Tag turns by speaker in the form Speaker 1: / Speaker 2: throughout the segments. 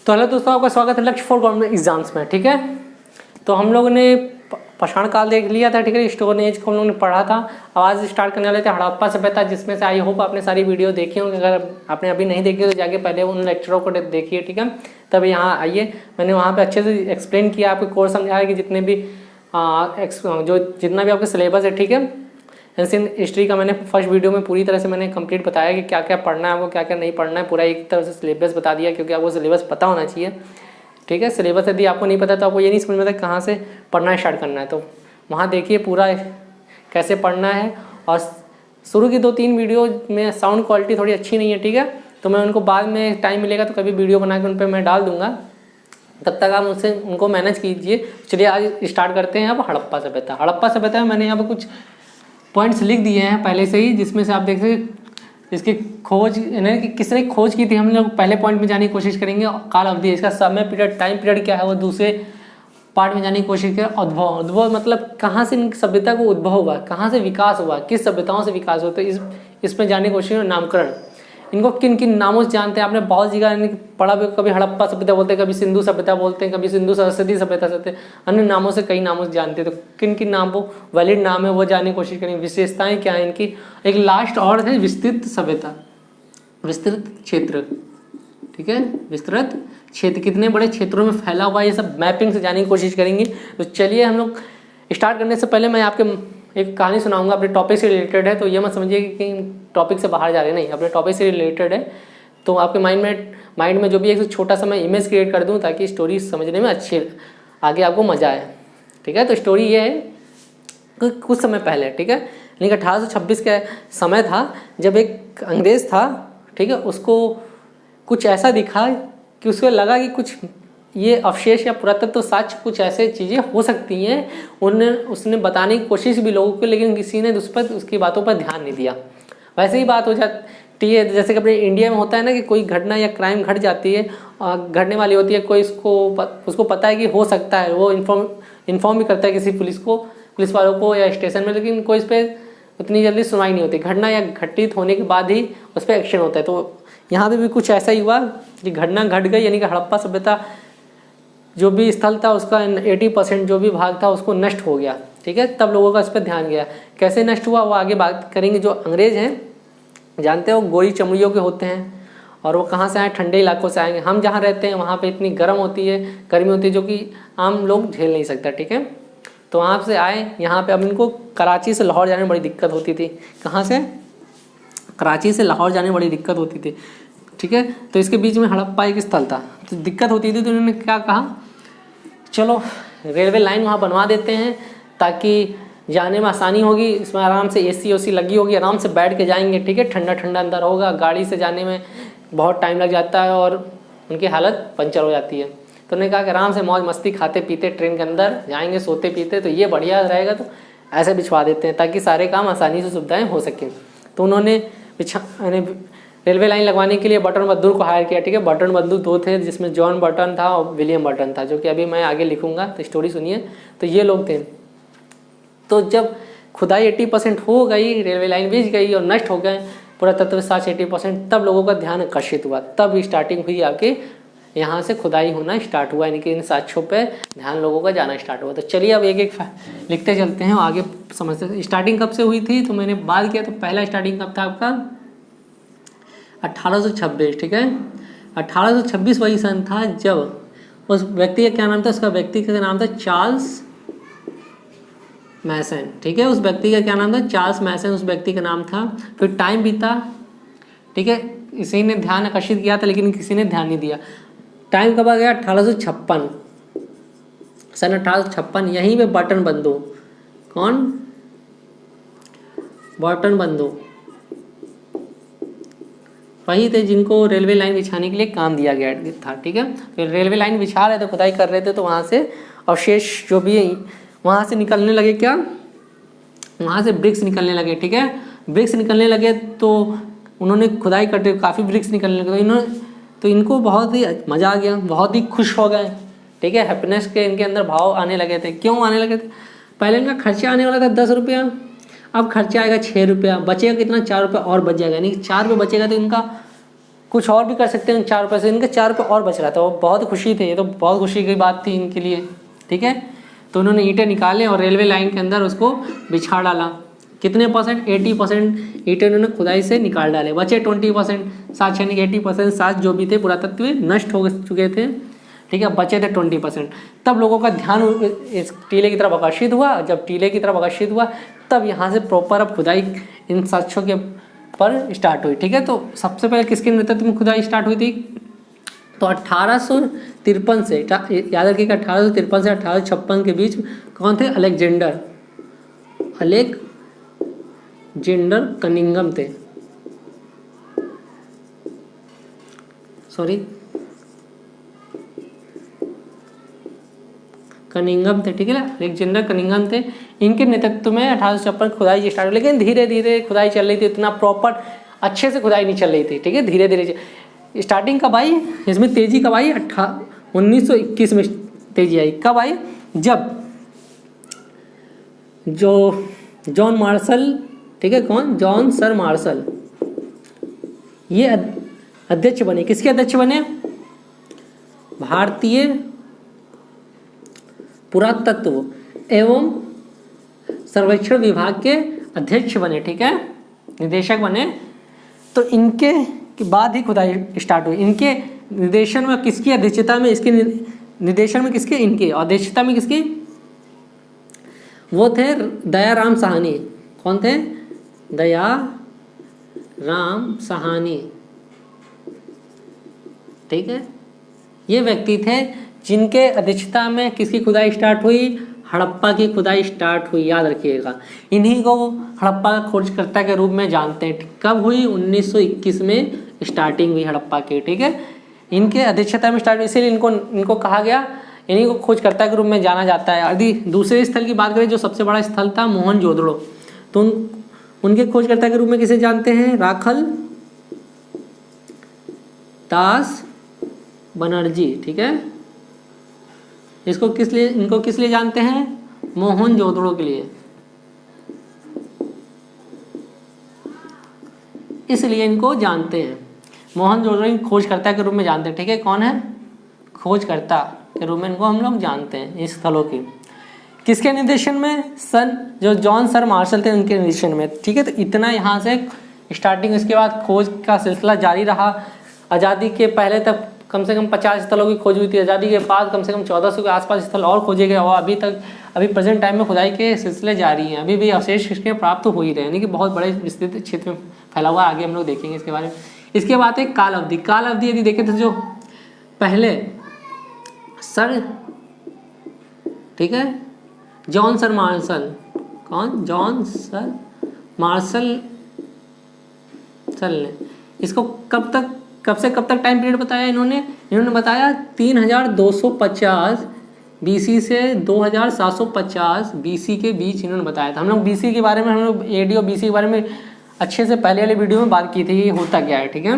Speaker 1: तो हेलो दोस्तों, आपका स्वागत है लक्ष्य फॉर गवर्नमेंट एग्जाम्स में। ठीक है, तो हम लोगों ने पाषाण काल देख लिया था। ठीक है, स्टोन एज को हम लोगों ने पढ़ा था। अब आज स्टार्ट करने वाले थे हड़प्पा सभ्यता, जिसमें से आई होप आपने सारी वीडियो देखी होंगी। अगर आपने अभी नहीं देखी तो जाके पहले उन लेक्चरों को देखिए। ठीक है, तब यहाँ आइए, मैंने वहाँ पे अच्छे से एक्सप्लेन किया, आपको कोर्स समझाया कि जितने भी जितना भी आपका सिलेबस है। ठीक है, एंशिएंट हिस्ट्री का मैंने फर्स्ट वीडियो में पूरी तरह से मैंने कंप्लीट बताया कि क्या क्या पढ़ना है आपको, क्या क्या नहीं पढ़ना है। पूरा एक तरह से सिलेबस बता दिया, क्योंकि आपको सिलेबस पता होना चाहिए। ठीक है, सिलेबस यदि आपको नहीं पता तो आपको ये नहीं समझ में आता कहाँ से पढ़ना स्टार्ट करना है। तो वहाँ देखिए पूरा कैसे पढ़ना है। और शुरू की 2-3 वीडियो में साउंड क्वालिटी थोड़ी अच्छी नहीं है। ठीक है, तो मैं उनको बाद में टाइम मिलेगा तो कभी वीडियो बना के उन पर मैं डाल दूँगा, तब तक आप मुझसे उनको मैनेज कीजिए। चलिए आज स्टार्ट करते हैं। अब हड़प्पा सभ्यता। हड़प्पा सभ्यता में मैंने यहाँ पर कुछ पॉइंट्स लिख दिए हैं पहले से ही, जिसमें से आप देख सकते इसकी खोज यानी कि किसने खोज की थी। हम लोग पहले पॉइंट में जाने की कोशिश करेंगे। काल अवधि, इसका समय पीरियड, टाइम पीरियड क्या है, वो दूसरे पार्ट में जाने की कोशिश करें। उद्भव, उद्भव मतलब कहाँ से इन सभ्यता को उद्भव हुआ, कहाँ से विकास हुआ, किस सभ्यताओं से विकास हुआ, तो इसमें जाने की कोशिश। नामकरण, इनको किन किन नामों से जानते हैं। आपने बहुत जगह पढ़ा भी, कभी हड़प्पा सभ्यता बोलते हैं, कभी सिंधु सभ्यता बोलते हैं, कभी सिंधु सरस्वती सभ्यता से अन्य नामों से, कई नामों से जानते हैं। तो किन किन नामों वैलिड नाम है वो जानने की कोशिश करेंगे। विशेषताएं क्या है इनकी। एक लास्ट और है विस्तृत सभ्यता, विस्तृत क्षेत्र। ठीक है, विस्तृत क्षेत्र, कितने बड़े क्षेत्रों में फैला हुआ है, ये सब मैपिंग से जानने की कोशिश करेंगे। तो चलिए हम लोग स्टार्ट करने से पहले मैं आपके एक कहानी सुनाऊंगा, अपने टॉपिक से रिलेटेड है। तो ये मत समझिए कि टॉपिक से बाहर जा रहे, नहीं, अपने टॉपिक से रिलेटेड है। तो आपके माइंड में जो भी एक छोटा सा मैं इमेज क्रिएट कर दूं, ताकि स्टोरी समझने में अच्छी आगे आपको मजा आए। ठीक है, तो स्टोरी ये है कि कुछ समय पहले, ठीक है, यानी कि 1826 का समय था, जब एक अंग्रेज था। ठीक है, उसको कुछ ऐसा दिखा कि उसको लगा कि कुछ ये अवशेष या पुरातत्व साक्ष्य, कुछ ऐसे चीज़ें हो सकती हैं। उसने बताने की कोशिश भी लोगों को, लेकिन किसी ने उसकी बातों पर ध्यान नहीं दिया। वैसे ही बात हो जाती है जैसे कि अपने इंडिया में होता है ना, कि कोई घटना या क्राइम घट जाती है, घटने वाली होती है, कोई उसको पता है कि हो सकता है, वो इन्फॉर्म भी करता है किसी पुलिस वालों को या स्टेशन में, लेकिन कोई इस पर उतनी जल्दी सुनवाई नहीं होती। घटना या घटित होने के बाद ही उस पर एक्शन होता है। तो यहाँ पे भी कुछ ऐसा ही हुआ कि घटना घट गई, यानी कि हड़प्पा सभ्यता जो भी स्थल था उसका 80% जो भी भाग था उसको नष्ट हो गया। ठीक है, तब लोगों का इस पर ध्यान गया। कैसे नष्ट हुआ वो आगे बात करेंगे। जो अंग्रेज हैं, जानते हो, गोरी चमड़ियों के होते हैं, और वो कहाँ से आए, ठंडे इलाकों से आएंगे। हम जहाँ रहते हैं वहाँ पे इतनी गर्मी होती है जो कि आम लोग झेल नहीं सकता। ठीक है, तो वहाँ से आए यहाँ पे। अब इनको कराची से लाहौर जाने में बड़ी दिक्कत होती थी। कहाँ से? कराची से लाहौर जाने में बड़ी दिक्कत होती थी। ठीक है, तो इसके बीच में हड़प्पा एक स्थल था, तो दिक्कत होती थी। तो उन्होंने क्या कहा, चलो रेलवे लाइन वहाँ बनवा देते हैं, ताकि जाने में आसानी होगी। इसमें आराम से AC लगी होगी, आराम से बैठ के जाएंगे। ठीक है, ठंडा ठंडा अंदर होगा। गाड़ी से जाने में बहुत टाइम लग जाता है और उनकी हालत पंचर हो जाती है। तो उन्होंने कहा कि आराम से मौज मस्ती खाते पीते ट्रेन के अंदर जाएंगे, सोते पीते, तो ये बढ़िया रहेगा। तो ऐसे बिछवा देते हैं ताकि सारे काम आसानी से, सुविधाएँ हो सकें। तो उन्होंने रेलवे लाइन लगवाने के लिए बटन बहादुर को हायर किया। ठीक है, बटन बहादुर 2 थे, जिसमें जॉन बटन था और विलियम बटन था, जो कि अभी मैं आगे लिखूंगा, तो स्टोरी सुनिए। तो ये लोग थे। तो जब खुदाई 80% हो गई, रेलवे लाइन बिछ गई और नष्ट हो गए पुरातत्व साक्ष्य 80%, तब लोगों का ध्यान आकर्षित हुआ। तब स्टार्टिंग हुई आके यहाँ से खुदाई होना स्टार्ट हुआ, यानी कि इन साक्ष्यों पर ध्यान लोगों का जाना स्टार्ट हुआ। तो चलिए अब एक एक लिखते चलते हैं, आगे समझते। स्टार्टिंग कब से हुई थी, तो मैंने बात किया। तो पहला स्टार्टिंग कब था आपका? 1826। ठीक है, 1826 वही सन था जब उस व्यक्ति का क्या नाम था, उसका व्यक्ति का नाम था चार्ल्स मैसन। ठीक है, उस व्यक्ति का क्या नाम था? चार्ल्स मैसन, उस व्यक्ति का नाम था। फिर टाइम बीता। ठीक है, इसी ने ध्यान आकर्षित किया था, लेकिन किसी ने ध्यान नहीं दिया। टाइम कब आ गया? 1856, सन 1856। यहीं पे बटन बंधु, कौन? बटन बंधु वही थे जिनको रेलवे लाइन बिछाने के लिए काम दिया गया था। ठीक है, फिर रेलवे लाइन बिछा रहे थे, खुदाई कर रहे थे, तो वहाँ से अवशेष जो भी वहाँ से निकलने लगे। क्या? वहाँ से ब्रिक्स निकलने लगे। ठीक है, ब्रिक्स निकलने लगे तो उन्होंने खुदाई करते काफ़ी ब्रिक्स निकलने लगे। तो इनको बहुत ही मज़ा आ गया, बहुत ही खुश हो गए। ठीक है, हैप्पीनेस के इनके अंदर भाव आने लगे थे। क्यों आने लगे थे? पहले इनका खर्चा आने वाला था 10 रुपया, अब खर्चा आएगा 6 रुपया, बचेगा कितना? 4 रुपया और बच जाएगा। यानी 4 रुपये बचेगा तो इनका कुछ और भी कर सकते हैं 4 रुपये से, इनके 4 रुपये और बच रहा था, वो बहुत खुशी थे, ये तो बहुत खुशी की बात थी इनके लिए, ठीक है। तो उन्होंने ईंटें निकाले और रेलवे लाइन के अंदर उसको बिछा डाला। कितने परसेंट? 80% ईंटें उन्होंने खुदाई से निकाल डाले, बचे 20%, 60 यानी 80% साथ जो भी थे पुरातत्व नष्ट हो चुके थे, ठीक है, बचे थे 20%। तब लोगों का ध्यान इस टीले की तरफ आकर्षित हुआ। जब टीले की तरफ आकर्षित हुआ तब यहाँ से प्रॉपर अब खुदाई इन साक्ष्यों के पर स्टार्ट हुई, ठीक है। तो सबसे पहले किसके नेतृत्व में खुदाई स्टार्ट हुई थी? तो 1853 से, याद रखिएगा 1853 से 1856 के बीच कौन थे? अलेक्जेंडर कनिंघम थे, कनिंघम थे, ठीक है ना, अलेक्जेंडर कनिंघम थे। इनके नेतृत्व में 1856 खुदाई स्टार्ट हुई, लेकिन धीरे धीरे खुदाई चल रही थी, इतना प्रॉपर अच्छे से खुदाई नहीं चल रही थी, ठीक है, धीरे धीरे स्टार्टिंग कब आई? इसमें तेजी कब आई? 1921 में तेजी आई। कब आई? जब जो जॉन मार्शल, ठीक है, कौन? जॉन सर मार्शल, ये अध्यक्ष बने। किसके अध्यक्ष बने? भारतीय पुरातत्व एवं सर्वेक्षण विभाग के अध्यक्ष बने, ठीक है, निदेशक बने। तो इनके के बाद ही खुदाई स्टार्ट हुई। इनके निर्देशन में किसकी अध्यक्षता में? इसके निर्देशन में किसके? इनकी अध्यक्षता में किसकी? वो थे दयाराम साहनी। कौन थे? दयाराम साहनी, ठीक है। ये व्यक्ति थे जिनके अध्यक्षता में किसकी खुदाई स्टार्ट हुई? हड़प्पा की खुदाई स्टार्ट हुई, याद रखिएगा। इन्हीं को हड़प्पा का खोजकर्ता के रूप में जानते हैं। कब हुई? 1921 में स्टार्टिंग हुई हड़प्पा की, ठीक है। इनके अध्यक्षता में स्टार्ट हुई, इसीलिए इनको कहा गया, इन्हीं को खोजकर्ता के रूप में जाना जाता है। यदि दूसरे स्थल की बात करें, जो सबसे बड़ा स्थल था मोहनजोदड़ो, तो उनके खोजकर्ता के रूप में किसे जानते हैं? राखल दास बनर्जी, ठीक है। इनको किस लिए जानते हैं? मोहनजोदड़ो के लिए, इसलिए इनको जानते हैं। मोहनजोदड़ो खोजकर्ता के रूप में जानते हैं, ठीक है। कौन है? खोजकर्ता के रूप में इनको हम लोग जानते हैं इस स्थलों की। किसके निर्देशन में? जो जॉन सर मार्शल थे उनके निर्देशन में, ठीक है। तो इतना यहाँ से स्टार्टिंग। इसके बाद खोज का सिलसिला जारी रहा। आज़ादी के पहले तक कम से कम 50 स्थलों की खोज हुई थी। आज़ादी के बाद कम से कम 1400 के आसपास स्थल और खोजे गए और अभी प्रेजेंट टाइम में खुदाई के सिलसिले जारी हैं। अभी भी अवशेष इसके प्राप्त हो ही रहे हैं, यानी कि बहुत बड़े विस्तृत क्षेत्र में फैला हुआ। आगे हम लोग देखेंगे इसके बारे में। इसके बाद एक काल अवधि यदि देखें तो जो पहले सर, ठीक है, जॉन सर मार्शल, कौन? जॉन सर मार्शल सर ने इसको कब से कब तक टाइम पीरियड बताया इन्होंने बताया 3250 BC से 2750 BC के बीच इन्होंने बताया था। हम लोग BC के बारे में, हम लोग AD और BC के बारे में अच्छे से पहले वाले वीडियो में बात की थी, ये होता क्या है, ठीक है।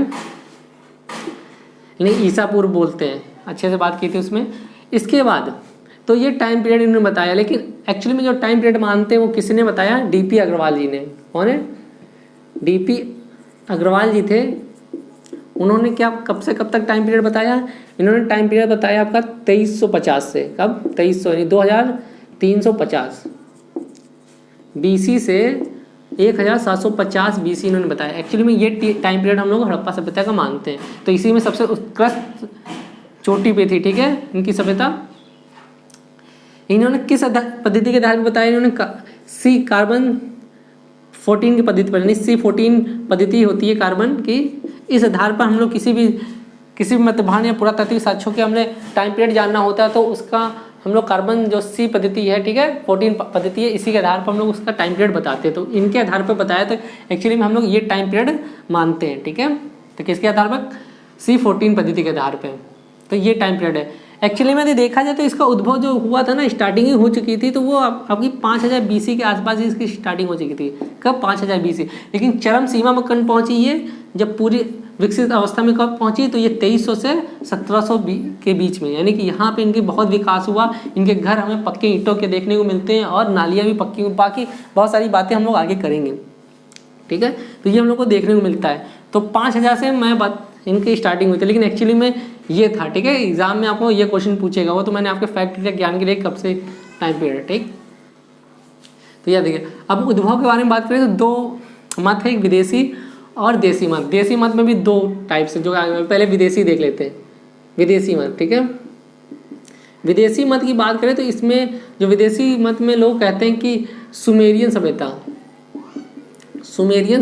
Speaker 1: नहीं, ईसा पूर्व बोलते हैं, अच्छे से बात की थी उसमें। इसके बाद तो ये टाइम पीरियड इन्होंने बताया, लेकिन एक्चुअली में जो टाइम पीरियड मानते हैं वो किसने बताया? DP अग्रवाल जी ने। कौन है? DP अग्रवाल जी थे। उन्होंने क्या, कब से कब तक टाइम पीरियड बताया? इन्होंने टाइम पीरियड बताया आपका 2350 से, कब? 2300 यानी 2350 BC से 1750 BC इन्होंने बताया। एक्चुअली में ये टाइम पीरियड हम लोग हड़प्पा सभ्यता का मानते हैं। तो इसी में सबसे उत्कृष्ट चोटी पे थी, ठीक है, इनकी सभ्यता। इन्होंने किस पद्धति के आधार पर बताया? इन्होंने कार्बन 14 की पद्धति पर, C14 पद्धति होती है कार्बन की। इस आधार पर हम लोग किसी भी मतभान या पुरातात्विक साक्ष्यों के हमने टाइम पीरियड जानना होता है तो उसका हम लोग कार्बन जो C पद्धति है, ठीक है, 14 पद्धति है, इसी के आधार पर हम लोग उसका टाइम पीरियड बताते हैं। तो इनके आधार पर बताया तो एक्चुअली में हम लोग ये टाइम पीरियड मानते हैं, ठीक है। तो किसके आधार पर? C14 पद्धति के आधार पर, तो ये टाइम पीरियड है। एक्चुअली में यदि देखा जाए तो इसका उद्भव जो हुआ था ना, स्टार्टिंग ही हो चुकी थी, तो वो आपकी 5000 BC के आसपास ही इसकी स्टार्टिंग हो चुकी थी। कब? 5000 BC। लेकिन चरम सीमा में कब पहुंची ये? जब पूरी विकसित अवस्था में कब पहुंची? तो ये 2300 से 1700 के बीच में, यानी कि यहाँ पे इनकी बहुत विकास हुआ। इनके घर हमें पक्के ईंटों के देखने को मिलते हैं और नालियाँ भी पक्की, बाकी बहुत सारी बातें हम लोग आगे करेंगे, ठीक है। तो ये हम लोग को देखने को मिलता है। तो 5000 से मैं इनकी स्टार्टिंग हुई थी, लेकिन एक्चुअली में ये था, ठीक है। एग्जाम में आपको ये क्वेश्चन पूछेगा, वो तो मैंने आपके फैक्ट के ज्ञान के लिए कब से टाइम पीरियड, ठीक। तो यह देखिए, अब उद्भव के बारे में बात करें तो दो मत है, एक विदेशी और देसी मत। देसी मत में भी दो टाइप्स है, जो पहले विदेशी देख लेते हैं। विदेशी मत, ठीक है। विदेशी मत की बात करें तो इसमें जो विदेशी मत में लोग कहते हैं कि सुमेरियन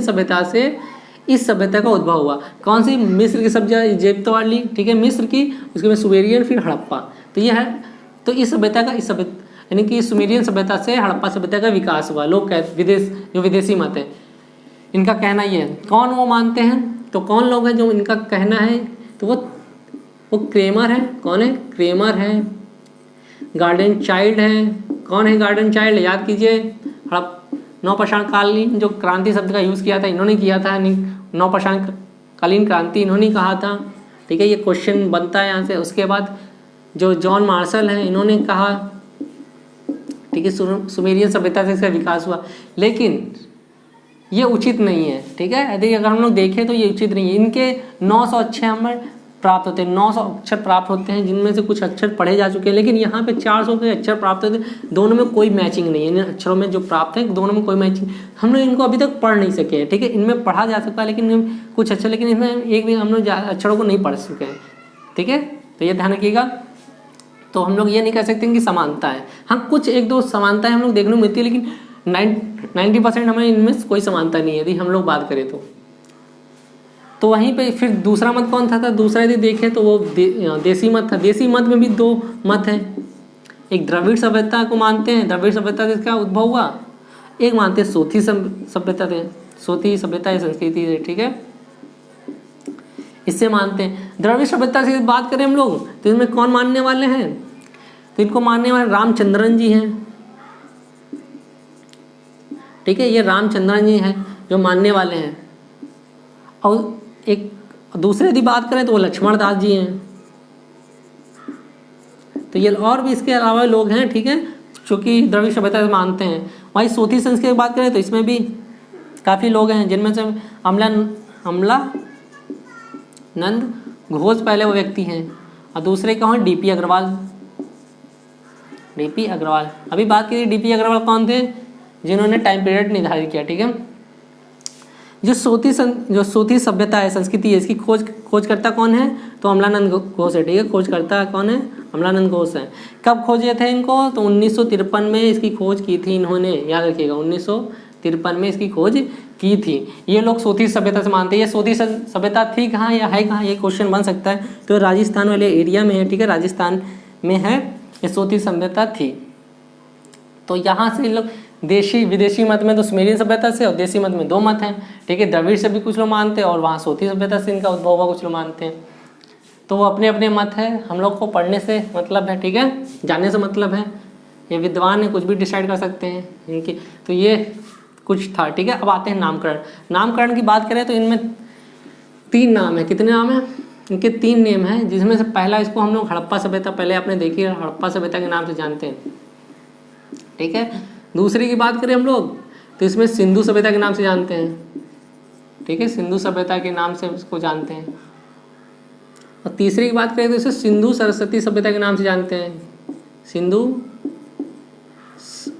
Speaker 1: सभ्यता से इस सभ्यता का उद्भव हुआ। कौन सी? मिस्र की सभ्यता, इजिप्ट वाली, ठीक है, मिस्र की, उसके बाद सुमेरियन, फिर हड़प्पा। तो यह है, तो इस सभ्यता का यानी कि सुमेरियन सभ्यता से हड़प्पा सभ्यता का विकास हुआ। लोग कहते जो विदेशी मत है इनका कहना ये है। कौन वो मानते हैं? तो कौन लोग हैं जो इनका कहना है? तो वो क्रेमर है। कौन है? क्रेमर है। गार्डन चाइल्ड है। कौन है गार्डन चाइल्ड? याद कीजिए, नवपाषाण कालीन जो क्रांति शब्द का यूज़ किया था इन्होंने किया था। नवपाषाण कालीन क्रांति इन्होंने कहा था, ठीक है। ये क्वेश्चन बनता है यहाँ से। उसके बाद जो जॉन मार्शल हैं इन्होंने कहा, ठीक है, सुमेरियन सभ्यता से इसका विकास हुआ। लेकिन ये उचित नहीं है, ठीक है। यदि अगर हम लोग देखें तो ये उचित नहीं है। इनके 900 अक्षर हमें प्राप्त होते हैं, 900 अक्षर प्राप्त होते हैं, जिनमें से कुछ अक्षर पढ़े जा चुके हैं, लेकिन यहाँ पे 400 के अक्षर प्राप्त होते हैं। दोनों में कोई मैचिंग नहीं है। इन अक्षरों में जो प्राप्त है दोनों में कोई मैचिंग, हम लोग इनको अभी तक पढ़ नहीं सके हैं, ठीक है। इनमें पढ़ा जा सकता है लेकिन कुछ अक्षर, लेकिन इसमें एक भी हम लोग अक्षरों को नहीं पढ़ सके हैं, ठीक है। तो ये ध्यान रखिएगा। तो हम लोग ये नहीं कह सकते कि समानता है। हाँ, कुछ एक दो समानताएं हम लोग देखने को मिलती है, लेकिन 90% हमें इनमें कोई समानता नहीं है यदि हम लोग बात करें तो वहीं पे फिर दूसरा मत कौन था? दूसरा यदि देखें तो वो देसी मत था। देसी मत में भी दो मत हैं। एक द्रविड़ सभ्यता को मानते हैं, द्रविड़ सभ्यता से इसका उद्भव हुआ। एक मानते हैं सोथी सभ्यता थे, सोथी सभ्यता या संस्कृति से, ठीक है, इससे मानते हैं। द्रविड़ सभ्यता से बात करें हम लोग तो इसमें कौन मानने वाले हैं? तो इनको मानने वाले रामचंद्रन जी हैं, ठीक है। ये रामचंद्रन जी हैं जो मानने वाले हैं। और एक दूसरे यदि बात करें तो वो लक्ष्मण दास जी हैं। तो ये और भी इसके अलावा लोग हैं, ठीक है, जो कि द्रविड़ सभ्यता से मानते हैं। वहीं सोथी संस्कृति की बात करें तो इसमें भी काफ़ी लोग हैं, जिनमें से अमलानंद घोष पहले वो व्यक्ति हैं, और दूसरे कौन? डीपी अग्रवाल। डीपी अग्रवाल, अभी बात की डीपी अग्रवाल कौन थे? जिन्होंने टाइम पीरियड निर्धारित किया, ठीक है। जो सोथी सभ्यता है, संस्कृति है, इसकी खोजकर्ता कौन है? तो अमलानंद घोष है, ठीक है। खोजकर्ता कौन है? अमलानंद घोष है। कब खोजे थे इनको? तो 1953 में इसकी खोज की थी इन्होंने, याद रखिएगा, 1953 में इसकी खोज की थी। ये लोग सोथी सभ्यता से मानते हैं। ये सोथी सभ्यता थी कहाँ या है कहाँ, ये क्वेश्चन बन सकता है। तो राजस्थान वाले एरिया में है, ठीक है, राजस्थान में है ये सोथी सभ्यता थी। तो यहाँ से लोग देशी विदेशी मत में तो सुमेरियन सभ्यता से और देसी मत में दो मत हैं, ठीक है। द्रविड़ से भी कुछ लोग मानते हैं और वहाँ सोथी सभ्यता से इनका उद्भव हुआ कुछ लोग मानते हैं। तो वो अपने अपने मत है। हम लोग को पढ़ने से मतलब है, ठीक है, जानने से मतलब है। ये विद्वान है, कुछ भी डिसाइड कर सकते हैं इनकी। तो ये कुछ था, ठीक है। अब आते हैं नामकरण। नामकरण की बात करें तो इनमें 3 नाम है। कितने नाम हैं? इनके 3 नेम हैं, जिसमें से पहला इसको हम लोग हड़प्पा सभ्यता, पहले आपने देखी है, हड़प्पा सभ्यता के नाम से जानते हैं, ठीक है। दूसरी की बात करें हम लोग तो इसमें सिंधु सभ्यता के नाम से जानते हैं, ठीक है, सिंधु सभ्यता के नाम से इसको जानते हैं। और तीसरी की बात करें तो इसे सिंधु सरस्वती सभ्यता के नाम से जानते हैं, सिंधु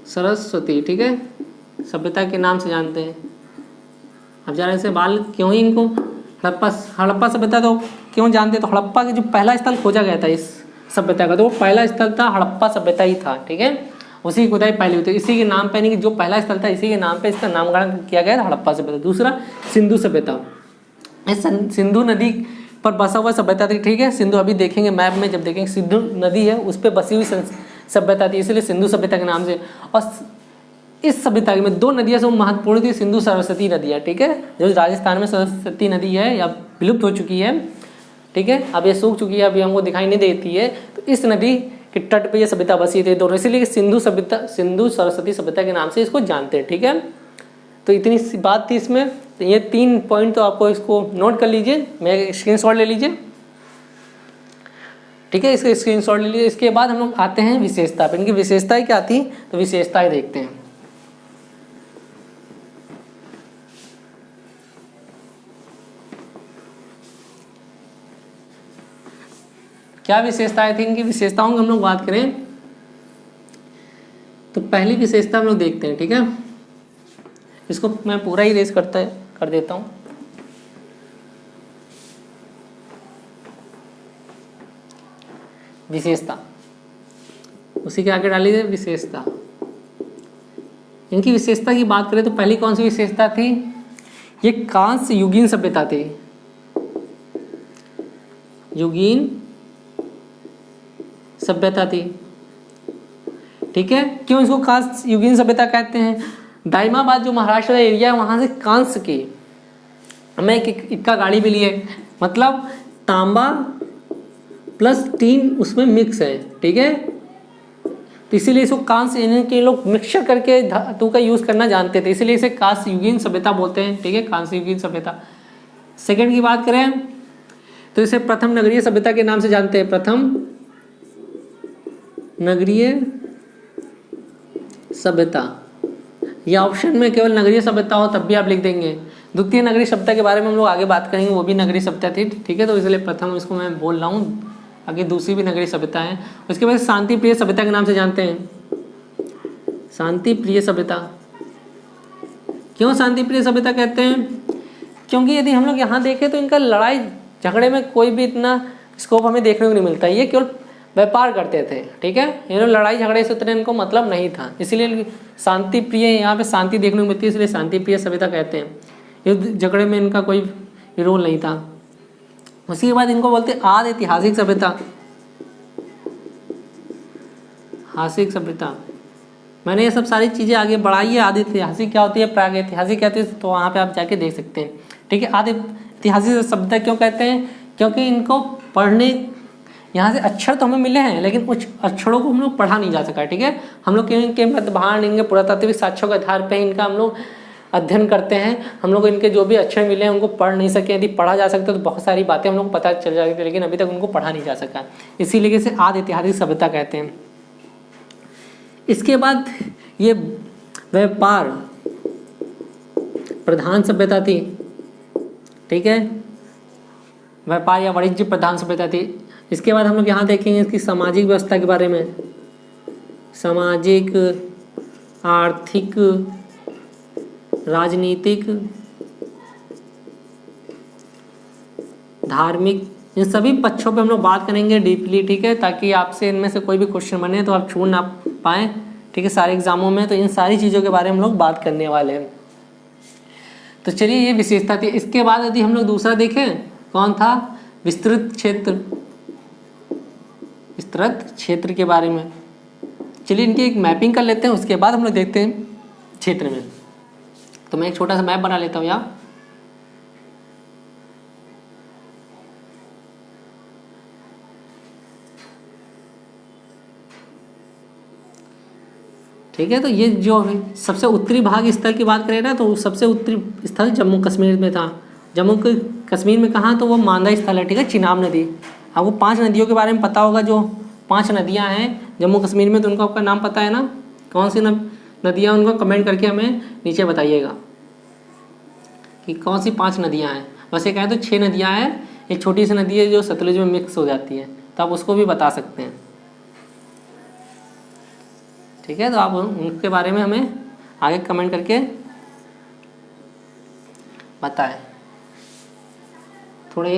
Speaker 1: सरस्वती, ठीक है, सभ्यता के नाम से जानते हैं। अब जरा से बाल क्यों ही इनको हड़प्पा सभ्यता तो क्यों जानते हैं? तो हड़प्पा के जो पहला स्थल खोजा गया था इस सभ्यता का, तो वो पहला स्थल था हड़प्पा सभ्यता ही था, ठीक है। उसी की खुदाई पहली हुई थी, इसी के नाम पे, नहीं कि जो पहला स्थल था इसी के नाम पे इसका नामकरण किया गया था, हड़प्पा सभ्यता। दूसरा सिंधु सभ्यता, इस सिंधु नदी पर बसा हुआ सभ्यता थी, ठीक है। सिंधु अभी देखेंगे मैप में, जब देखेंगे सिंधु नदी है उस पर बसी हुई सभ्यता थी, इसलिए सिंधु सभ्यता के नाम से। और इस सभ्यता में 2 नदियाँ जो महत्वपूर्ण थी, सिंधु सरस्वती नदियाँ, ठीक है, जो राजस्थान में सरस्वती नदी है या विलुप्त हो चुकी है, ठीक है, अब ये सूख चुकी है, अभी हमको दिखाई नहीं देती है। तो इस नदी के तट पे ये सभ्यता बसी थी दोनों, इसीलिए सिंधु सरस्वती सभ्यता के नाम से इसको जानते हैं, ठीक है। तो इतनी सी बात थी इसमें। तो ये 3 पॉइंट तो आपको इसको नोट कर लीजिए, मैं स्क्रीनशॉट ले लीजिए, ठीक है, इसका स्क्रीनशॉट ले लीजिए। इसके बाद हम लोग आते हैं विशेषता पे। इनकी विशेषताएं क्या थी? तो विशेषताएं देखते हैं। क्या विशेषताएं थी? इनकी विशेषताओं की हम लोग बात करें तो पहली विशेषता हम लोग देखते हैं, ठीक है। इसको मैं पूरा ही रेस कर देता हूँ। विशेषता, उसी के आगे डाली है विशेषता। इनकी विशेषता की बात करें तो पहली कौन सी विशेषता थी? ये कांस्य युगीन सभ्यता थी। युगीन सभ्यता थी, ठीक है। क्यों इसको कांस्य युगीन सभ्यता कहते हैं? दाइमाबाद जो महाराष्ट्र का एरिया है वहां से कांस्य की हमें एक इक्का गाड़ी मिली है, मतलब तांबा प्लस टीन उसमें मिक्स है, ठीक है। तो इसीलिए इसको कांस्य, इनके लोग मिक्सचर करके धातु का यूज करना जानते थे, इसीलिए इसे कांस्य युगीन सभ्यता बोलते हैं, ठीक है, कांस्य युगीन सभ्यता। सेकंड की बात करें तो इसे प्रथम नगरीय सभ्यता के नाम से जानते हैं। प्रथम नगरीय सभ्यता, या ऑप्शन में केवल नगरीय सभ्यता हो तब भी आप लिख देंगे। द्वितीय नगरीय सभ्यता के बारे में हम लोग आगे बात करेंगे, वो भी नगरीय सभ्यता थी, ठीक है। तो इसलिए प्रथम इसको मैं बोल रहा हूँ, आगे दूसरी भी नगरीय सभ्यता है। उसके बाद शांति प्रिय सभ्यता के नाम से जानते हैं। शांति प्रिय सभ्यता, क्यों शांति प्रिय सभ्यता कहते हैं? क्योंकि यदि हम लोग यहाँ देखें तो इनका लड़ाई झगड़े में कोई भी इतना स्कोप हमें देखने को नहीं मिलता। ये केवल व्यापार करते थे, ठीक है। ये लड़ाई झगड़े से उतने इनको मतलब नहीं था, इसीलिए शांति प्रिय, यहाँ पे शांति देखने को मिलती है, इसलिए शांति प्रिय सभ्यता कहते हैं। युद्ध झगड़े में इनका कोई रोल नहीं था। उसी के बाद इनको बोलते हैं आदि ऐतिहासिक सभ्यता। ऐतिहासिक सभ्यता, मैंने ये सब सारी चीज़ें आगे बढ़ाई है। आदि ऐतिहासिक क्या होती है, प्राग ऐतिहासिक क्या होती है, तो वहाँ पे आप जाके देख सकते हैं, ठीक है। आदि ऐतिहासिक सभ्यता क्यों कहते हैं? क्योंकि इनको पढ़ने यहाँ से अक्षर तो हमें मिले हैं, लेकिन उस अक्षरों को हम लोग पढ़ा नहीं जा सका, ठीक है। हम लोग इनके मध्यभाण, इनके पुरातात्विक साक्ष्यों के आधार पर इनका हम लोग अध्ययन करते हैं। हम लोग इनके जो भी अक्षर मिले हैं उनको पढ़ नहीं सके। यदि पढ़ा जा सकता तो बहुत सारी बातें हम लोग पता चल जाती, लेकिन अभी तक उनको पढ़ा नहीं जा सका, इसीलिए इसे आदि ऐतिहासिक सभ्यता कहते हैं। इसके बाद ये व्यापार प्रधान सभ्यता थी, ठीक है, व्यापार या वाणिज्य प्रधान सभ्यता थी। इसके बाद हम लोग यहाँ देखेंगे इसकी सामाजिक व्यवस्था के बारे में। सामाजिक, आर्थिक, राजनीतिक, धार्मिक, इन सभी पक्षों पे हम लोग बात करेंगे डीपली, ठीक है, ताकि आपसे इनमें से कोई भी क्वेश्चन बने तो आप छूट ना पाएँ, ठीक है, सारे एग्जामों में। तो इन सारी चीज़ों के बारे में हम लोग बात करने वाले हैं। तो चलिए, ये विशेषता थी। इसके बाद यदि हम लोग दूसरा देखें, कौन था? विस्तृत क्षेत्र। विस्तृत क्षेत्र के बारे में चलिए इनकी एक मैपिंग कर लेते हैं, उसके बाद हम लोग देखते हैं क्षेत्र में। तो मैं एक छोटा सा मैप बना लेता हूँ यहाँ। ठीक है, तो ये जो सबसे उत्तरी भाग स्थल की बात करें ना, तो सबसे उत्तरी स्थल जम्मू कश्मीर में था। जम्मू कश्मीर में कहाँ? तो वो मांदा स्थल है, ठीक है, चिनाब नदी। आपको 5 नदियों के बारे में पता होगा, जो 5 नदियाँ हैं जम्मू कश्मीर में, तो उनका आपका नाम पता है ना? कौन सी नदियाँ, उनको कमेंट करके हमें नीचे बताइएगा कि कौन सी 5 नदियाँ हैं। वैसे कहें तो 6 नदियाँ हैं, एक छोटी सी नदी है जो सतलुज में मिक्स हो जाती है, तो आप उसको भी बता सकते हैं, ठीक है। तो आप उनके बारे में हमें आगे कमेंट करके बताएं। थोड़े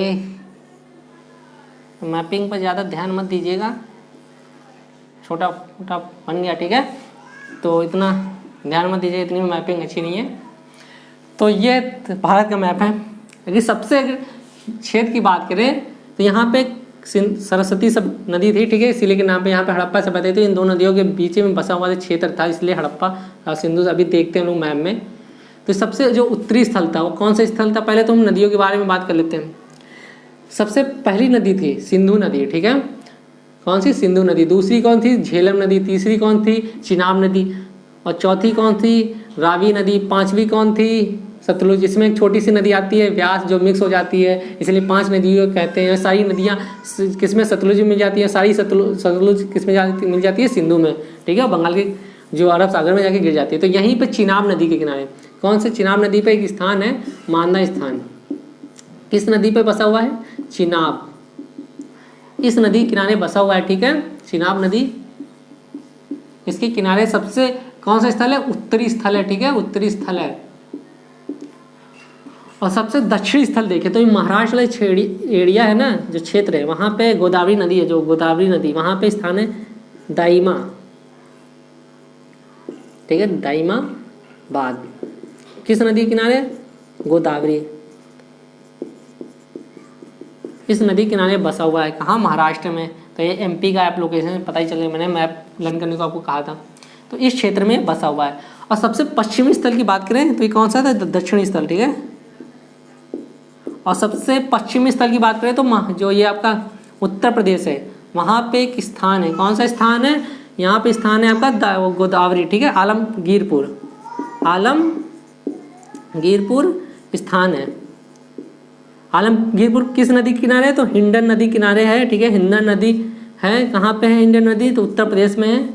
Speaker 1: मैपिंग पर ज़्यादा ध्यान मत दीजिएगा, छोटा छोटा बन गया, ठीक है, तो इतना ध्यान मत दीजिए, इतनी मैपिंग अच्छी नहीं है। तो ये भारत का मैप है। अगर सबसे क्षेत्र की बात करें तो यहाँ पे सरस्वती सब नदी थी, ठीक है, इसीलिए के नाम पे यहाँ पे हड़प्पा सभ्यता थी। इन दो नदियों के बीच में बसा हुआ क्षेत्र था, इसलिए हड़प्पा और सिंधु अभी देखते हैं लोग मैप में। तो सबसे जो उत्तरी स्थल था वो कौन सा स्थल था? पहले तो हम नदियों के बारे में बात कर लेते हैं। सबसे पहली नदी थी सिंधु नदी, ठीक है, कौन सी? सिंधु नदी। दूसरी कौन थी? झेलम नदी। तीसरी कौन थी? चिनाब नदी। और चौथी कौन थी? रावी नदी। 5वीं कौन थी? सतलुज। इसमें एक छोटी सी नदी आती है व्यास, जो मिक्स हो जाती है, इसलिए 5 नदियों कहते हैं। सारी नदियाँ किसमें? सतलुज में मिल जाती है। सारी सतलुज किसमें मिल जाती है? सिंधु में, ठीक है, बंगाल के जो अरब सागर में जाके गिर जाती है। तो यहीं पे चिनाब नदी के किनारे, कौन से? चिनाब नदी पे एक स्थान है, मांदा स्थान। किस नदी पे बसा हुआ है? चिनाब। इस नदी किनारे बसा हुआ है, ठीक है, चिनाब नदी। इसके किनारे सबसे कौन सा स्थल है? उत्तरी स्थल है, ठीक है, उत्तरी स्थल है। और सबसे दक्षिणी स्थल देखें तो ये महाराष्ट्र वाले एरिया है ना, जो क्षेत्र है, वहाँ पे गोदावरी नदी है, जो गोदावरी नदी वहाँ पे स्थान है दाइमा, ठीक है, दाइमाबाद। किस नदी के किनारे? गोदावरी। इस नदी किनारे बसा हुआ है, कहाँ? महाराष्ट्र में। तो ये एमपी का ऐप लोकेशन पता ही चले, मैंने मैप लर्न करने को आपको कहा था। तो इस क्षेत्र में बसा हुआ है। और सबसे पश्चिमी स्थल की बात करें तो ये कौन सा था? दक्षिणी स्थल, ठीक है। और सबसे पश्चिमी स्थल की बात करें तो जो ये आपका उत्तर प्रदेश है, वहाँ पे एक स्थान है। कौन सा स्थान है? यहाँ पे स्थान है आपका गोदावरी, ठीक है, आलमगीरपुर। आलमगीरपुर स्थान है। आलमगीरपुर किस नदी के किनारे है? तो हिंडन नदी किनारे है, ठीक है, हिंडन नदी है। कहाँ पे है हिंडन नदी? तो उत्तर प्रदेश में है।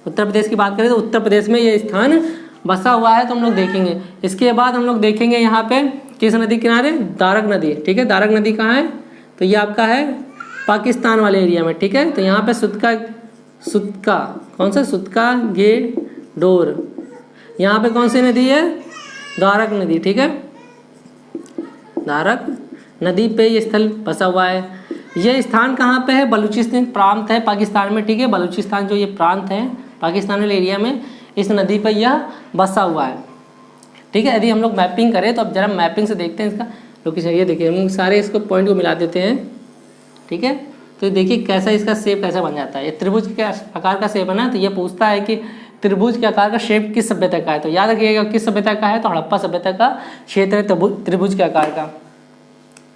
Speaker 1: उत्तर प्रदेश की बात करें तो उत्तर प्रदेश में ये स्थान बसा हुआ है, तो हम लोग देखेंगे। इसके बाद हम लोग देखेंगे यहाँ पे किस नदी किनारे? दारक नदी, ठीक है। दारक नदी कहाँ है? तो ये आपका है पाकिस्तान वाले एरिया में, ठीक है। तो यहाँ पे सुतका कौन सा? सुतका गेडोर। यहाँ पे कौन सी नदी है? दारक नदी, ठीक है। दारक नदी पे ये स्थल बसा हुआ है। ये स्थान कहाँ पे है? बलूचिस्तान प्रांत है पाकिस्तान में, ठीक है। बलूचिस्तान जो ये प्रांत है पाकिस्तान वाले एरिया में, इस नदी पर यह बसा हुआ है, ठीक है। यदि हम लोग मैपिंग करें तो अब जरा मैपिंग से देखते हैं इसका लोकेशन। ये देखिए, हम सारे इसको पॉइंट को मिला देते हैं, ठीक है। तो देखिए कैसा इसका शेप कैसा बन जाता है। ये त्रिभुज के आकार का शेप है ना, तो ये पूछता है कि त्रिभुज के आकार का शेप किस सभ्यता का है। तो याद रखिएगा किस सभ्यता का है, तो हड़प्पा सभ्यता का क्षेत्र है त्रिभुज के आकार का।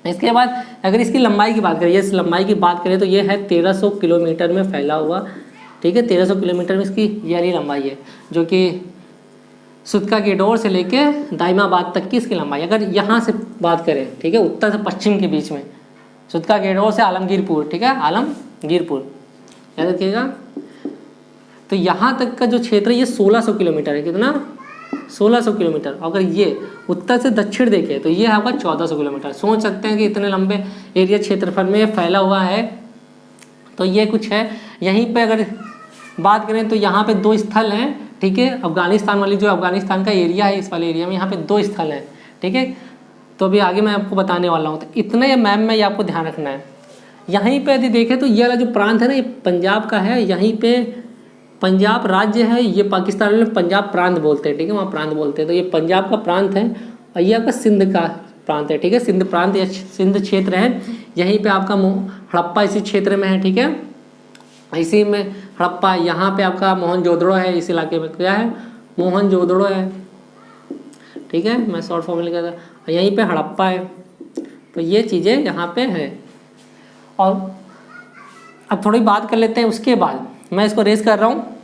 Speaker 1: इसके बाद अगर इसकी लंबाई की बात करें, इस लंबाई की बात करें तो ये है 1300 किलोमीटर में फैला हुआ, ठीक है। 1300 किलोमीटर में इसकी यही लंबाई है, जो कि सुतका गेडोर से लेके दाइमाबाद तक की इसकी लंबाई। अगर यहाँ से बात करें, ठीक है, उत्तर से पश्चिम के बीच में, सुतका गेडोर से आलमगीरपुर, ठीक है, आलमगीरपुर याद रखिएगा। तो यहाँ तक का जो क्षेत्र है ये 1600 किलोमीटर है। कितना? 1600 किलोमीटर। अगर ये उत्तर से दक्षिण देखें तो ये है आपका 1400 किलोमीटर। सोच सकते हैं कि इतने लंबे एरिया क्षेत्रफल में फैला हुआ है। तो ये कुछ है। यहीं पे अगर बात करें तो यहाँ पे 2 स्थल हैं, ठीक है। अफगानिस्तान वाली जो अफगानिस्तान का एरिया है, इस वाले एरिया में यहाँ पे 2 स्थल हैं, ठीक है। तो अभी आगे मैं आपको बताने वाला हूँ। तो इतना ये मैप में ये आपको ध्यान रखना है। यहीं पे यदि देखें तो ये वाला जो प्रांत है ना, ये पंजाब का है। यहीं पे पंजाब राज्य है, ये पाकिस्तान में पंजाब प्रांत बोलते हैं, ठीक है, वहाँ प्रांत बोलते हैं। तो ये पंजाब का प्रांत है और ये आपका सिंध का प्रांत है, ठीक है। सिंध प्रांत या सिंध क्षेत्र है। यहीं पे आपका हड़प्पा इसी क्षेत्र में है, ठीक है। इसी में हड़प्पा, यहाँ पे आपका मोहनजोदड़ो है। इस इलाके में क्या है? मोहनजोदड़ो है, ठीक है। मैं शॉर्ट फॉर्म में लिखा था। यहीं पे हड़प्पा है। तो ये चीज़ें यहाँ पे है। और अब थोड़ी बात कर लेते हैं उसके बाद। मैं इसको रेस कर रहा हूँ।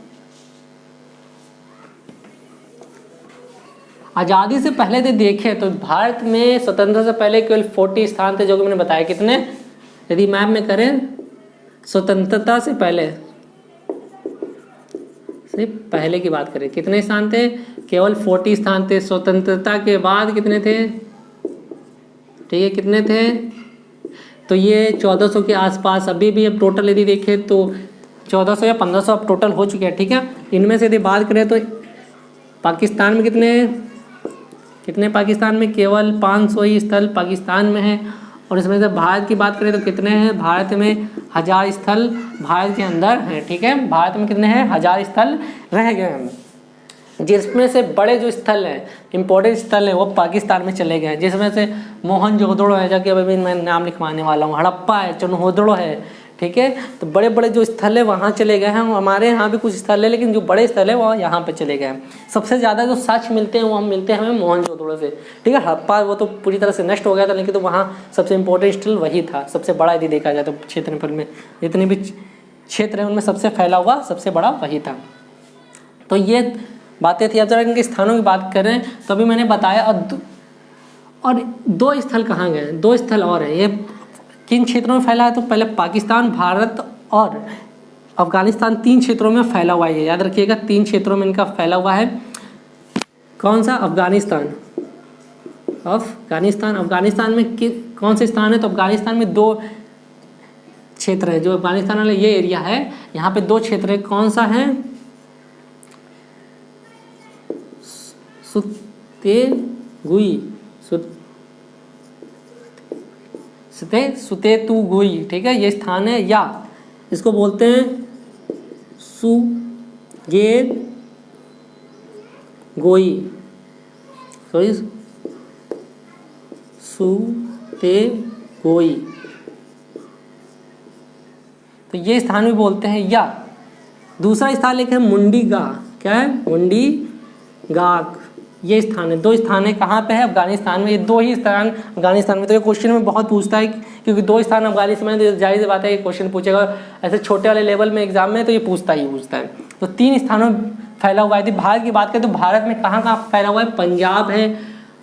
Speaker 1: आज़ादी से पहले यदि देखें तो भारत में स्वतंत्रता से पहले केवल 40 स्थान थे, जो कि मैंने बताया। कितने? यदि मैप में करें स्वतंत्रता से पहले की बात करें, कितने स्थान थे? केवल 40 स्थान थे। स्वतंत्रता के बाद कितने थे? ठीक है, कितने थे? तो ये 1400 के आसपास। अभी भी अब टोटल यदि देखें तो 1400 या 1500 अब टोटल हो चुके हैं, ठीक है। इनमें से यदि बात करें तो पाकिस्तान में कितने पाकिस्तान में केवल 500 ही स्थल पाकिस्तान में है। और इसमें से भारत की बात करें तो कितने हैं? भारत में 1000 स्थल भारत के अंदर हैं, ठीक है। भारत में कितने हैं? 1000 स्थल रह गए हैं, जिसमें से बड़े जो स्थल हैं, इंपॉर्टेंट स्थल हैं, वो पाकिस्तान में चले गए हैं। जिसमें से मोहनजोदड़ो है, जबकि अभी मैं नाम लिखवाने वाला हूँ, हड़प्पा है, चनहोदड़ो है, ठीक है। तो बड़े बड़े जो स्थल है वहाँ चले गए हैं। हमारे यहाँ भी कुछ स्थल है, लेकिन जो बड़े स्थल है वो यहाँ पे चले गए हैं। सबसे ज़्यादा जो साक्ष्य मिलते हैं वो हम मिलते हैं हमें मोहनजोदड़ो से, ठीक है। हड़प्पा वो तो पूरी तरह से नष्ट हो गया था, लेकिन तो वहाँ सबसे इम्पोर्टेंट स्थल वही था, सबसे बड़ा यदि देखा जाए तो क्षेत्रफल में जितने भी क्षेत्र हैं उनमें सबसे फैला हुआ सबसे बड़ा वही था। तो ये बातें थी। अब जरा इनके स्थानों की बात करें तो अभी मैंने बताया। और 2 स्थल कहाँ गए? 2 स्थल और हैं। ये किन क्षेत्रों में फैला है? तो पहले पाकिस्तान, भारत और अफगानिस्तान 3 क्षेत्रों में फैला हुआ है। याद रखिएगा 3 क्षेत्रों में इनका फैला हुआ है। कौन सा? अफगानिस्तान अफगानिस्तान में कौन से स्थान है? तो अफगानिस्तान में 2 क्षेत्र है, जो अफगानिस्तान वाला ये एरिया है, यहाँ पे 2 क्षेत्र है। कौन सा है? सुतेगुई, सुतेतुगुई, ठीक है, ये स्थान है। या इसको बोलते हैं सुगेतगोई, सॉरी सुतेगोई, तो ये स्थान भी बोलते हैं। या दूसरा स्थान लिखे मुंडीगा, क्या है? मुंडीगाक, ये स्थान है। 2 स्थान है, कहाँ पे है? अफगानिस्तान में। ये 2 ही स्थान अफगानिस्तान में। तो ये क्वेश्चन में बहुत पूछता है, क्योंकि 2 स्थान अफगानिस्तान में, तो जाहिर सी बात है ये क्वेश्चन पूछेगा। ऐसे छोटे वाले लेवल में एग्जाम में तो ये पूछता है। तो 3 स्थानों में फैला हुआ है। भारत की बात करें तो भारत में कहाँ कहाँ फैला हुआ है? पंजाब है,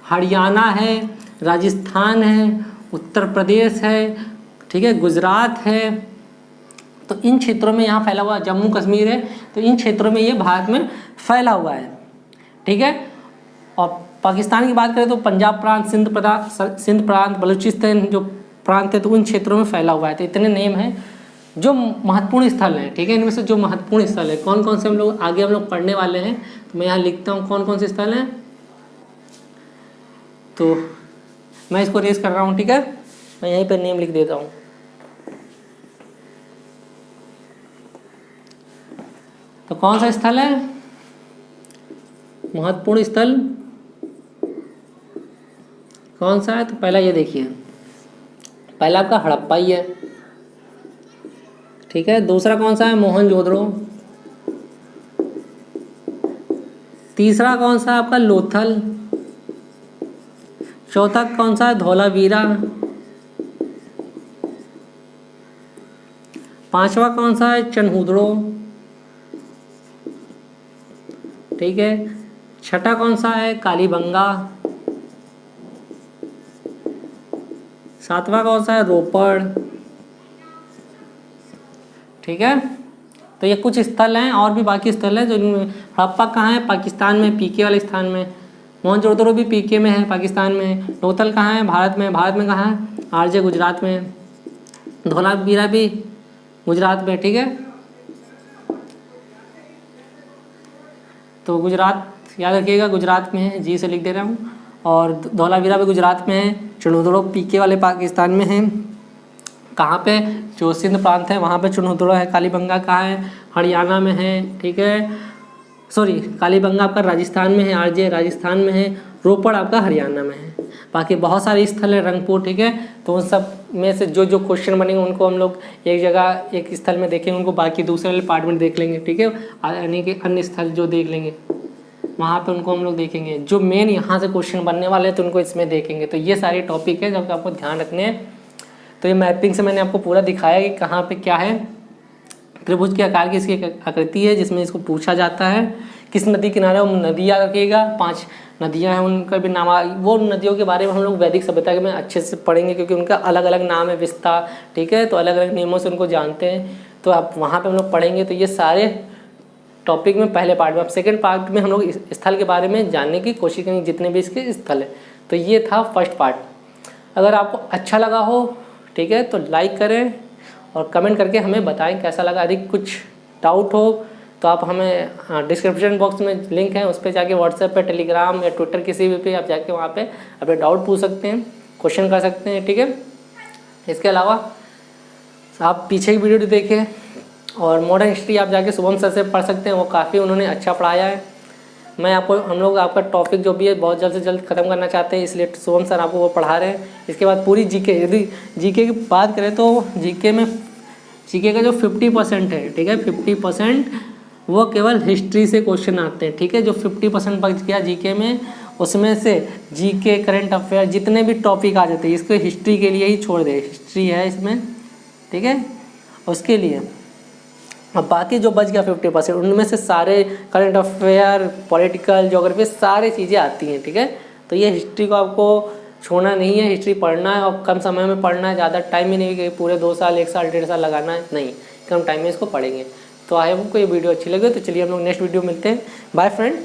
Speaker 1: हरियाणा है, राजस्थान है, उत्तर प्रदेश है, ठीक है, गुजरात है। तो इन क्षेत्रों में यहाँ फैला हुआ, जम्मू कश्मीर है, तो इन क्षेत्रों में ये भारत में फैला हुआ है, ठीक है। और पाकिस्तान की बात करें तो पंजाब प्रांत, सिंध प्रांत, बलूचिस्तान जो प्रांत है, तो उन क्षेत्रों में फैला हुआ है। तो इतने नेम हैं जो महत्वपूर्ण स्थल हैं, ठीक है। इनमें से जो महत्वपूर्ण स्थल है कौन कौन से हम लोग पढ़ने वाले हैं, तो मैं यहाँ लिखता हूँ कौन कौन से स्थल हैं। तो मैं इसको रेस कर रहा हूँ, ठीक है, मैं यहीं पर नेम लिख देता हूँ। तो कौन सा स्थल है महत्वपूर्ण स्थल, कौन सा है? तो पहला ये देखिए, पहला आपका हड़प्पा ही है, ठीक है। दूसरा कौन सा है? मोहनजोदड़ो। तीसरा कौन सा है आपका? लोथल। चौथा कौन सा है? धौलावीरा। पांचवा कौन सा है? चनहुदड़ो, ठीक है। छठा कौन सा है? कालीबंगा। सातवां कौन सा है? रोपड़, ठीक है। तो ये कुछ स्थल हैं, और भी बाकी स्थल हैं जो हड़प्पा कहाँ है? पाकिस्तान में, पीके वाले स्थान में। मोहनजोदड़ो भी पीके में है, पाकिस्तान में। लोथल कहाँ है? भारत में। भारत में कहाँ है? आरजे, गुजरात में। धौलावीरा भी गुजरात में, ठीक है। तो गुजरात याद रखिएगा, गुजरात में है, जी से लिख दे रहा हूँ। और धौलावीरा भी गुजरात में है। चनहुदड़ो पीके वाले पाकिस्तान में है। कहाँ पे? जो सिंध प्रांत है वहाँ पे चनहुदड़ो है। कालीबंगा कहाँ है? हरियाणा में है, ठीक है। सॉरी, कालीबंगा आपका राजस्थान में है, आरजे राजस्थान में है, रोपड़ आपका हरियाणा में है। बाकी बहुत सारे स्थल है, रंगपुर, ठीक है। तो उन सब में से जो जो क्वेश्चन बनेंगे उनको हम लोग एक जगह एक स्थल में देखेंगे, उनको बाकी दूसरे वाले पार्ट में देख लेंगे, ठीक है। यानी कि अन्य स्थल जो देख लेंगे वहाँ पे उनको हम लोग देखेंगे। जो मेन यहाँ से क्वेश्चन बनने वाले हैं तो उनको इसमें देखेंगे। तो ये सारे टॉपिक है जो आपको ध्यान रखने हैं। तो ये मैपिंग से मैंने आपको पूरा दिखाया कि कहाँ पे क्या है। त्रिभुज के आकार की इसकी आकृति है जिसमें इसको पूछा जाता है किस नदी किनारे। वो नदी याद रखिएगा, 5 नदियाँ हैं, उनका भी नाम। वो नदियों के बारे में हम लोग वैदिक सभ्यता में अच्छे से पढ़ेंगे क्योंकि उनका अलग अलग नाम है, विस्ता, ठीक है। तो अलग अलग नियमों से उनको जानते हैं, तो आप वहाँ पर हम लोग पढ़ेंगे। तो ये सारे टॉपिक में पहले पार्ट में। अब सेकंड पार्ट में हम लोग इस स्थल के बारे में जानने की कोशिश करेंगे, जितने भी इसके स्थल है। तो ये था फर्स्ट पार्ट। अगर आपको अच्छा लगा हो, ठीक है, तो लाइक करें और कमेंट करके हमें बताएं कैसा लगा। यदि कुछ डाउट हो तो आप हमें डिस्क्रिप्शन बॉक्स में लिंक है, उस पर जाके व्हाट्सएप पे, टेलीग्राम या ट्विटर किसी भी पे आप जाके वहाँ पे अपने डाउट पूछ सकते हैं, क्वेश्चन कर सकते हैं, ठीक है। इसके अलावा आप पीछे की वीडियो देखें और मॉडर्न हिस्ट्री आप जाके शुभम सर से पढ़ सकते हैं, वो काफ़ी उन्होंने अच्छा पढ़ाया है। हम लोग आपका टॉपिक जो भी है बहुत जल्द से जल्द ख़त्म करना चाहते हैं, इसलिए शुभम सर आपको वो पढ़ा रहे हैं। इसके बाद पूरी जीके, यदि जीके की बात करें तो जीके का जो 50% है, ठीक है, 50% वो केवल हिस्ट्री से क्वेश्चन आते हैं, ठीक है। जो 50% बच गया जीके में, उसमें से जीके, करंट अफेयर, जितने भी टॉपिक आ जाते हैं इसको हिस्ट्री के लिए ही छोड़ दे। हिस्ट्री है इसमें, ठीक है, उसके लिए। अब बाकी जो बच गया 50%, उनमें से सारे करंट अफेयर, पॉलिटिकल, ज्योग्राफी, सारी चीज़ें आती हैं, ठीक है। तो ये हिस्ट्री को आपको छोड़ना नहीं है, हिस्ट्री पढ़ना है और कम समय में पढ़ना है। ज़्यादा टाइम ही नहीं कि पूरे 2 साल, 1 साल, 1.5 साल लगाना है, नहीं, कम टाइम में इसको पढ़ेंगे। तो आई होप को ये वीडियो अच्छी लगे। तो चलिए हम लोग नेक्स्ट वीडियो मिलते हैं। Bye friend.